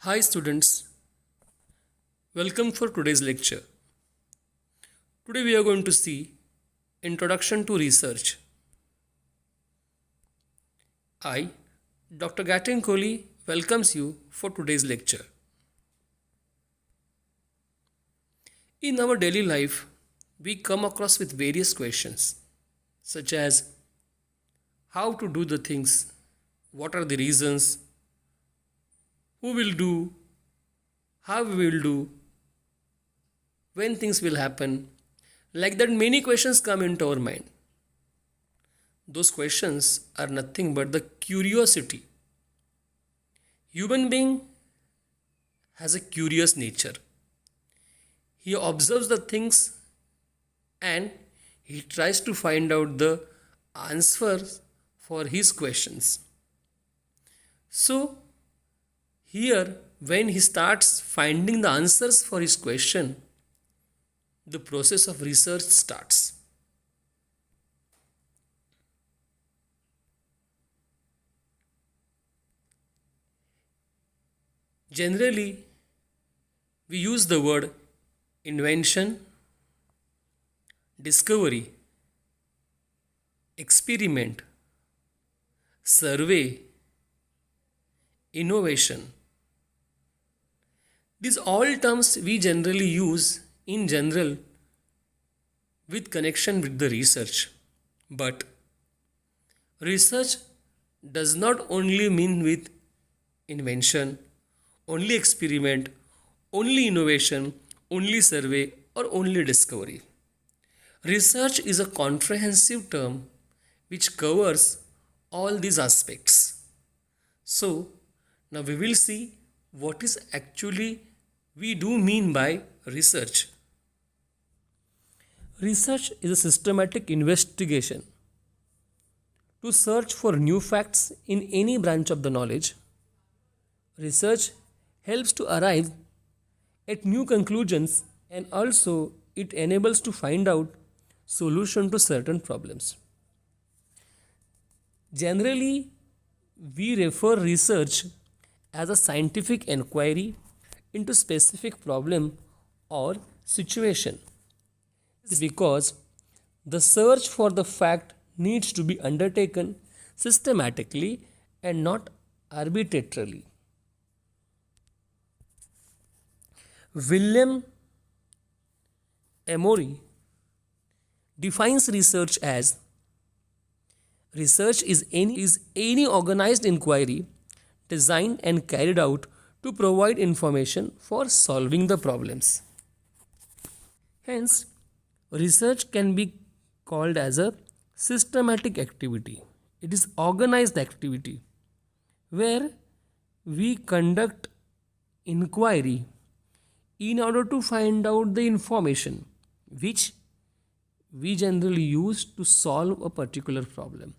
Hi students, welcome for today's lecture. Today we are going to see Introduction to Research. I, Dr. Gaten Kohli, welcomes you for today's lecture. In our daily life, we come across with various questions such as how to do the things, what are the reasons, who will do, how we will do, when things will happen. Like that, many questions come into our mind. Those questions are nothing but the curiosity. Human being has a curious nature. He observes the things and he tries to find out the answers for his questions. So, here, when he starts finding the answers for his question, the process of research starts. Generally, we use the word invention, discovery, experiment, survey, innovation. These all terms we generally use in general with connection with the research. But research does not only mean with invention, only experiment, only innovation, only survey, or only discovery. Research is a comprehensive term which covers all these aspects. So, now we will see what is actually we do mean by research. Research is a systematic investigation to search for new facts in any branch of the knowledge. Research helps to arrive at new conclusions and also it enables to find out solution to certain problems. Generally, we refer research as a scientific inquiry into specific problem or situation. This is because the search for the fact needs to be undertaken systematically and not arbitrarily. William Emery defines research as research is any organized inquiry designed and carried out to provide information for solving the problems. Hence, research can be called as a systematic activity. It is organized activity where we conduct inquiry in order to find out the information which we generally use to solve a particular problem.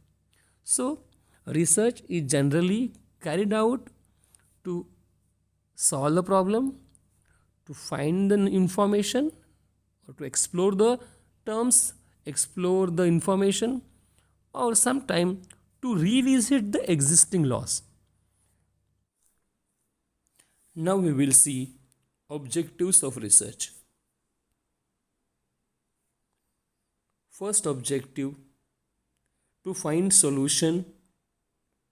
So, research is generally carried out to solve the problem, to find the information, or to explore the terms, explore the information, or sometime to revisit the existing laws. Now we will see objectives of research. First objective, to find solution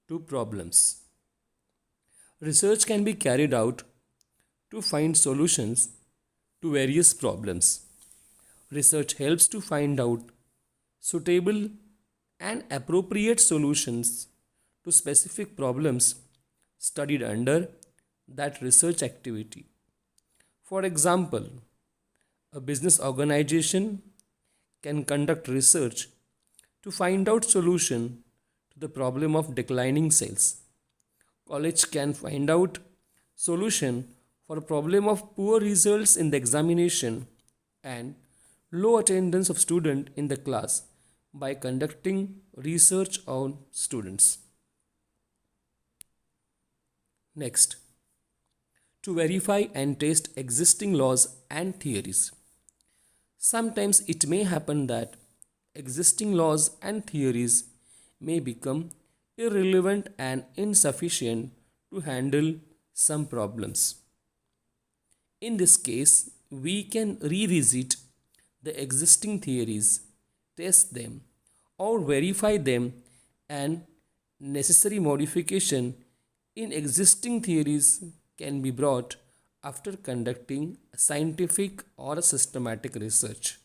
to problems. Research can be carried out to find solutions to various problems. Research helps to find out suitable and appropriate solutions to specific problems studied under that research activity. For example, a business organization can conduct research to find out solution to the problem of declining sales. College can find out solution for a problem of poor results in the examination and low attendance of student in the class by conducting research on students. Next, to verify and test existing laws and theories. Sometimes it may happen that existing laws and theories may become irrelevant and insufficient to handle some problems. In this case, we can revisit the existing theories, test them, or verify them, and necessary modification in existing theories can be brought after conducting scientific or systematic research.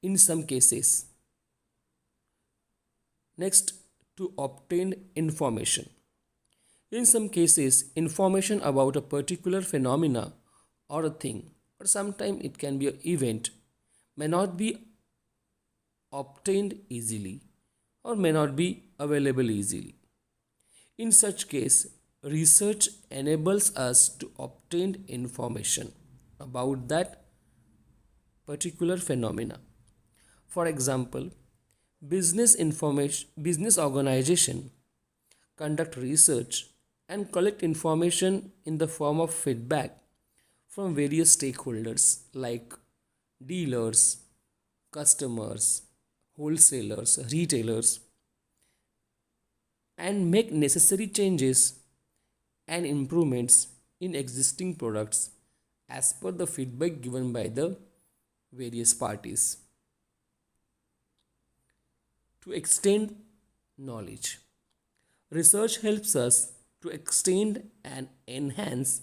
In some cases, next, to obtain information. In some cases, information about a particular phenomena or a thing, or sometimes it can be an event, may not be obtained easily or may not be available easily. In such case, research enables us to obtain information about that particular phenomena. For example, business organization conduct research and collect information in the form of feedback from various stakeholders like dealers, customers, wholesalers, retailers, and make necessary changes and improvements in existing products as per the feedback given by the various parties. To extend knowledge, research helps us to extend and enhance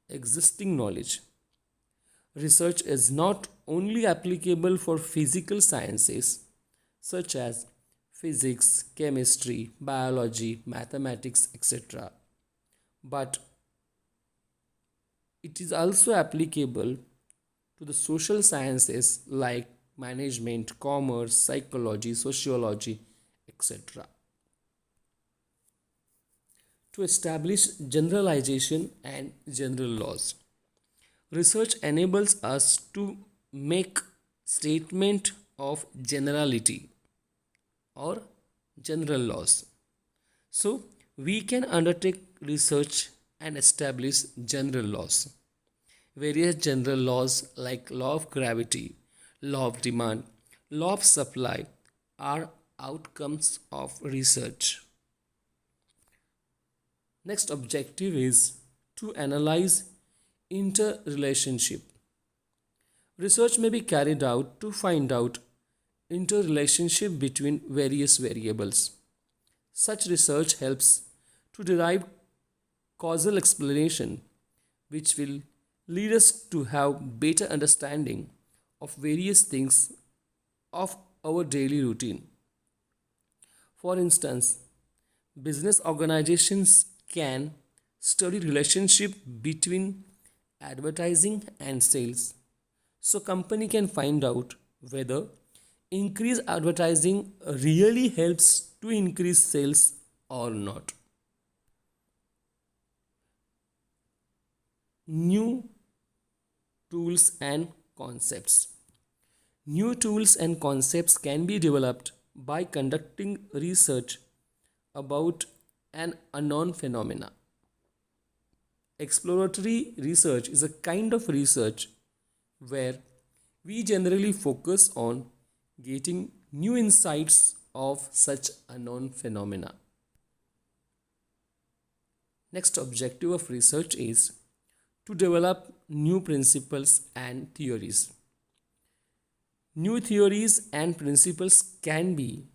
existing knowledge. Research is not only applicable for physical sciences such as physics, chemistry, biology, mathematics, etc., but it is also applicable to the social sciences like management, commerce, psychology, sociology, etc. To establish generalization and general laws. Research enables us to make statement of generality or general laws. So, we can undertake research and establish general laws. Various general laws like law of gravity, law of demand, law of supply are outcomes of research. Next objective is to analyze interrelationship. Research may be carried out to find out interrelationship between various variables. Such research helps to derive causal explanation which will lead us to have better understanding of various things of our daily routine. For instance, business organizations can study relationship between advertising and sales. So company can find out whether increased advertising really helps to increase sales or not. New tools and concepts. New tools and concepts can be developed by conducting research about an unknown phenomena. Exploratory research is a kind of research where we generally focus on getting new insights of such unknown phenomena. Next objective of research is to develop new principles and theories. New theories and principles can be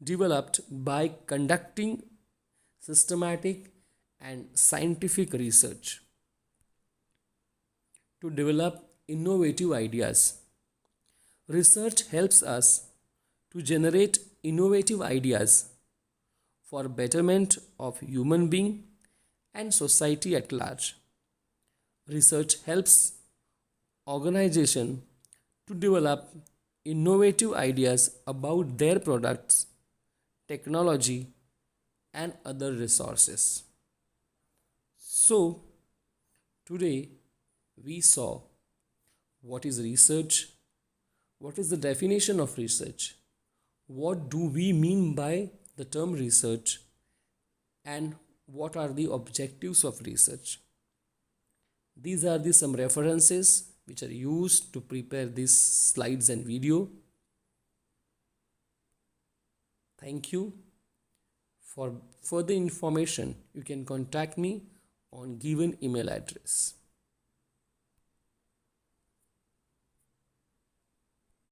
developed by conducting systematic and scientific research. To develop innovative ideas. Research helps us to generate innovative ideas for betterment of human being and society at large. Research helps organization to develop innovative ideas about their products, technology, and other resources. So, today we saw what is research, what is the definition of research, what do we mean by the term research, and what are the objectives of research. These are some references which are used to prepare these slides and video. Thank you For further information, you can contact me on given email address.